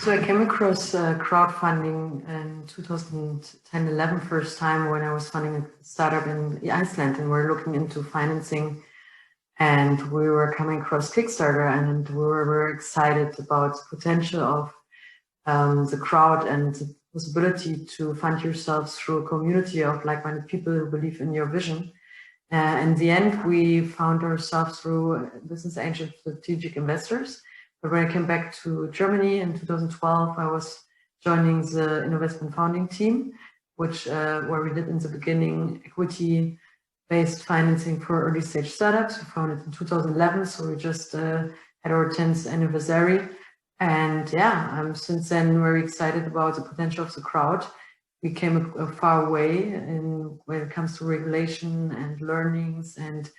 So I came across crowdfunding in 2010-11 first time when I was funding a startup in Iceland, and we're looking into financing, and we were coming across Kickstarter, and we were very excited about the potential of the crowd and the possibility to fund yourselves through a community of like-minded people who believe in your vision. In the end, we found ourselves through business angel strategic investors. But when I came back to Germany in 2012, I was joining the INNOINVESTMENT founding team, which where we did in the beginning equity-based financing for early stage startups. We founded in 2011, so we just had our 10th anniversary. And yeah, I'm since then very excited about the potential of the crowd. We came a far way when it comes to regulation and learnings and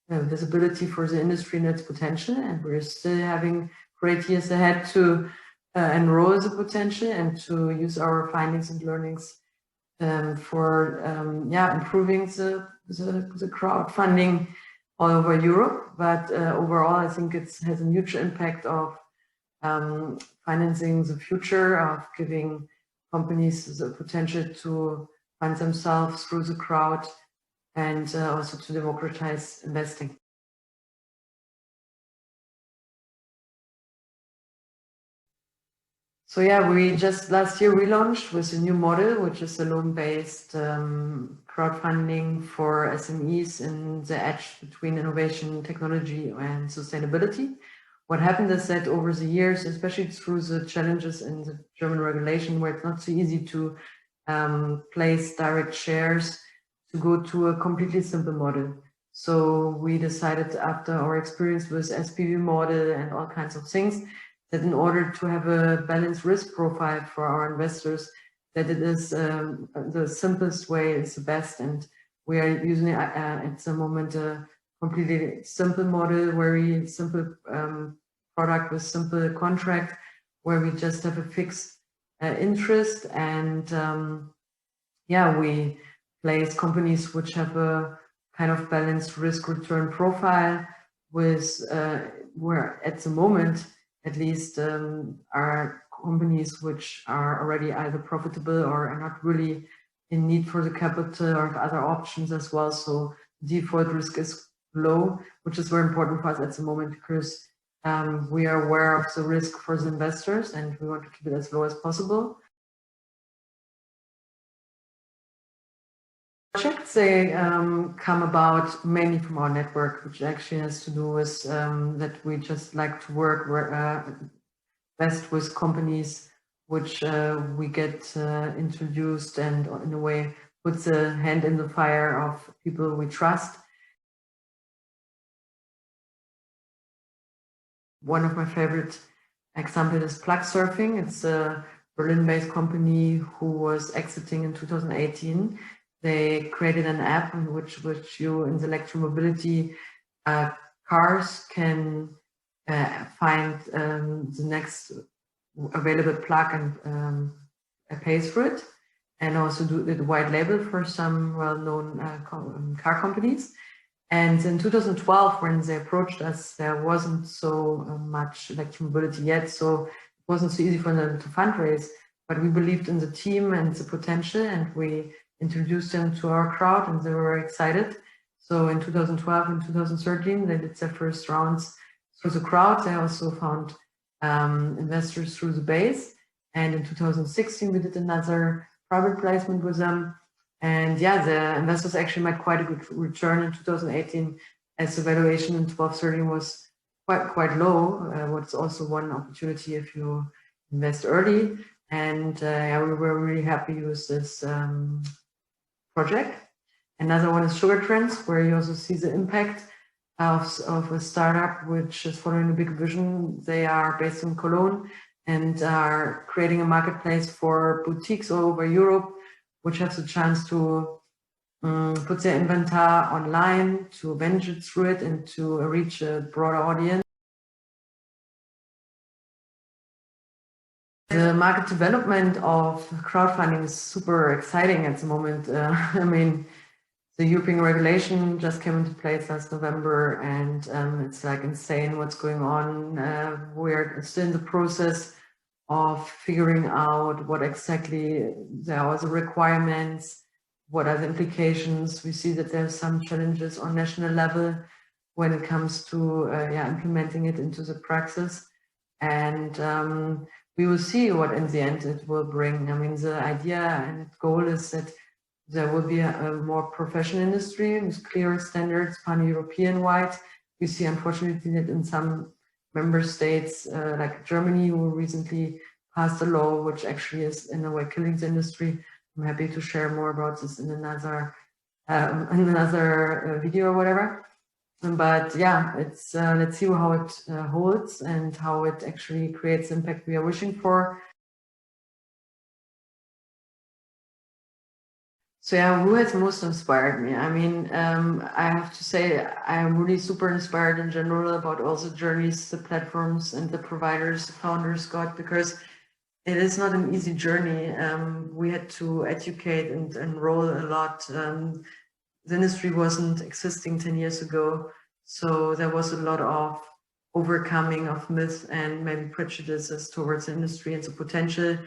visibility for the industry and its potential, and we're still having great years ahead to enroll the potential and to use our findings and learnings for improving the crowdfunding all over Europe. But overall, I think it has a huge impact of financing the future, of giving companies the potential to fund themselves through the crowd, and also to democratize investing. So yeah, we just last year relaunched with a new model, which is a loan-based crowdfunding for SMEs in the edge between innovation, technology, and sustainability. What happened is that over the years, especially through the challenges in the German regulation, where it's not so easy to place direct shares, to go to a completely simple model. So we decided, after our experience with SPV model and all kinds of things, that in order to have a balanced risk profile for our investors, that it is the simplest way is the best. And we are using at the moment a completely simple model, very simple product with simple contract, where we just have a fixed interest, and we place companies which have a kind of balanced risk return profile with where at the moment at least are companies which are already either profitable or are not really in need for the capital, or other options as well. So default risk is low, which is very important for us at the moment, because we are aware of the risk for the investors and we want to keep it as low as possible. Projects, they come about mainly from our network, which actually has to do with that we just like to work best with companies which we get introduced, and in a way puts a hand in the fire of people we trust. One of my favorite examples is Plug Surfing. It's a Berlin-based company who was exiting in 2018. They created an app in which you, in the electromobility cars, can find the next available plug and pays for it, and also do the white label for some well-known car companies. And in 2012, when they approached us, there wasn't so much electromobility yet, so it wasn't so easy for them to fundraise. But we believed in the team and the potential, and we introduced them to our crowd, and they were very excited. So in 2012 and 2013, they did their first rounds through the crowd. They also found investors through the base. And in 2016, we did another private placement with them. And yeah, the investors actually made quite a good return in 2018, as the valuation in 12-13 was quite low. What's also one opportunity if you invest early. And we were really happy with this project. Another one is Sugar Trends, where you also see the impact of a startup which is following a big vision. They are based in Cologne and are creating a marketplace for boutiques all over Europe, which have the chance to put their inventory online, to venture through it, and to reach a broader audience. The market development of crowdfunding is super exciting at the moment. I mean, the European regulation just came into place last November, and it's like insane what's going on. We're still in the process of figuring out what exactly there are the requirements, what are the implications. We see that there's some challenges on national level when it comes to implementing it into the praxis. And we will see what in the end it will bring. I mean, the idea and goal is that there will be a more professional industry with clearer standards, pan-European wide. We see, unfortunately, that in some member states, like Germany, who recently passed a law which actually is in a way killing the industry. I'm happy to share more about this in another video or whatever. But yeah, it's let's see how it holds and how it actually creates the impact we are wishing for. So yeah, who has most inspired me? I mean, I have to say I'm really super inspired in general about all the journeys, the platforms and the providers, the founders got, because it is not an easy journey. We had to educate and enroll a lot. The industry wasn't existing 10 years ago. So there was a lot of overcoming of myths and maybe prejudices towards the industry and the potential.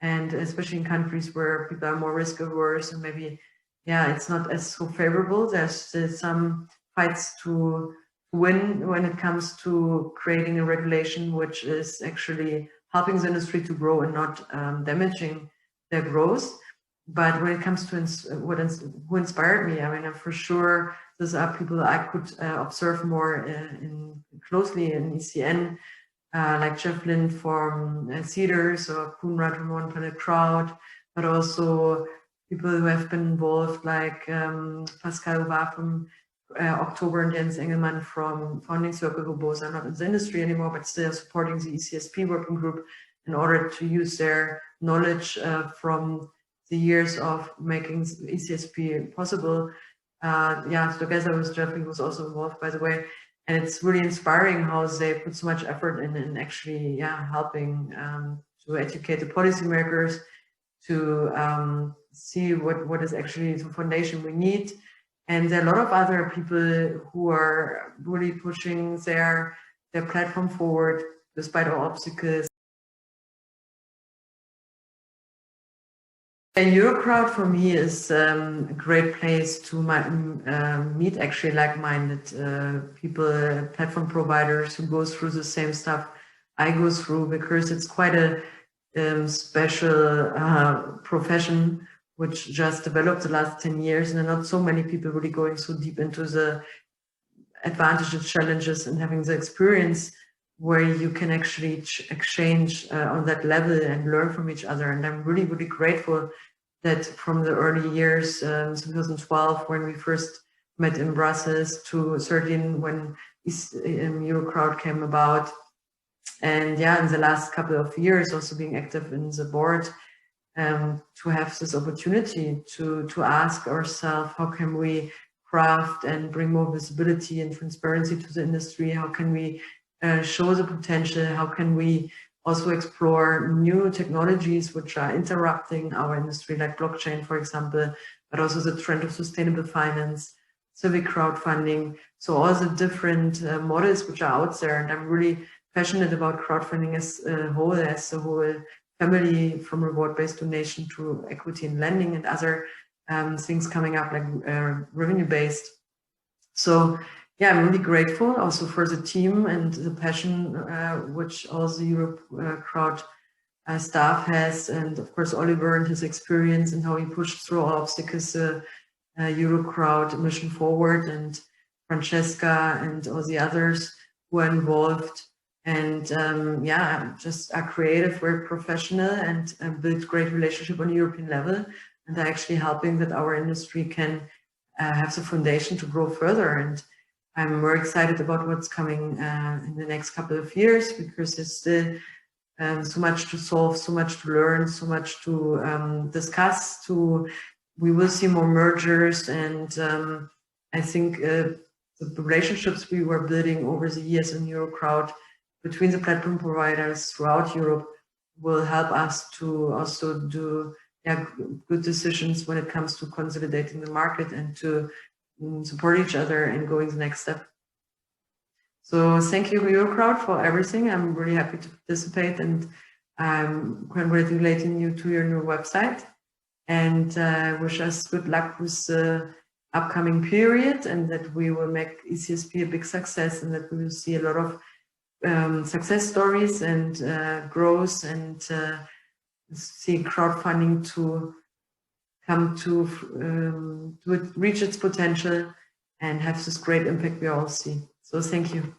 And especially in countries where people are more risk averse and maybe, yeah, it's not as so favorable. There's still some fights to win when it comes to creating a regulation which is actually helping the industry to grow and not damaging their growth. But when it comes to who inspired me, I mean, for sure, those are people I could observe more closely in ECN. Like Jeff Lind from Cedars or Koenraad from Untitled Crowd, but also people who have been involved like Pascal Huvar from October and Jens Engelmann from Founding Circle, who both are not in the industry anymore, but still supporting the ECSP working group in order to use their knowledge from the years of making ECSP possible. Together with Jeff, he was also involved, by the way. And it's really inspiring how they put so much effort in actually, helping to educate the policymakers, to see what is actually the foundation we need. And there are a lot of other people who are really pushing their platform forward despite all obstacles. And EUROCROWD for me is a great place to meet actually like-minded people, platform providers who go through the same stuff I go through, because it's quite a special profession which just developed the last 10 years, and not so many people really going so deep into the advantages, challenges, and having the experience where you can actually exchange on that level and learn from each other. And I'm really, really grateful that from the early years, 2012, when we first met in Brussels, to 13 when EUROCROWD came about. And in the last couple of years, also being active in the board, to have this opportunity to ask ourselves, how can we craft and bring more visibility and transparency to the industry? How can we show the potential? How can we also explore new technologies which are interrupting our industry, like blockchain, for example, but also the trend of sustainable finance, civic crowdfunding. So all the different models which are out there. And I'm really passionate about crowdfunding as a whole family, from reward-based donation to equity and lending and other things coming up, like revenue-based. So I'm really grateful also for the team and the passion which all the EUROCROWD staff has, and of course Oliver and his experience and how he pushed through all obstacles the EUROCROWD mission forward, and Francesca and all the others who are involved, and just are creative, very professional, and build great relationship on a European level, and are actually helping that our industry can have the foundation to grow further. And I'm very excited about what's coming in the next couple of years, because there's still so much to solve, so much to learn, so much to discuss. We will see more mergers, and I think the relationships we were building over the years in EUROCROWD between the platform providers throughout Europe will help us to also do good decisions when it comes to consolidating the market and to support each other and going the next step. So thank you, EUROCROWD, for everything. I'm really happy to participate, and I'm congratulating you to your new website, and wish us good luck with the upcoming period, and that we will make ECSP a big success, and that we will see a lot of success stories and growth, and see crowdfunding to come to reach its potential and have this great impact we all see. So thank you.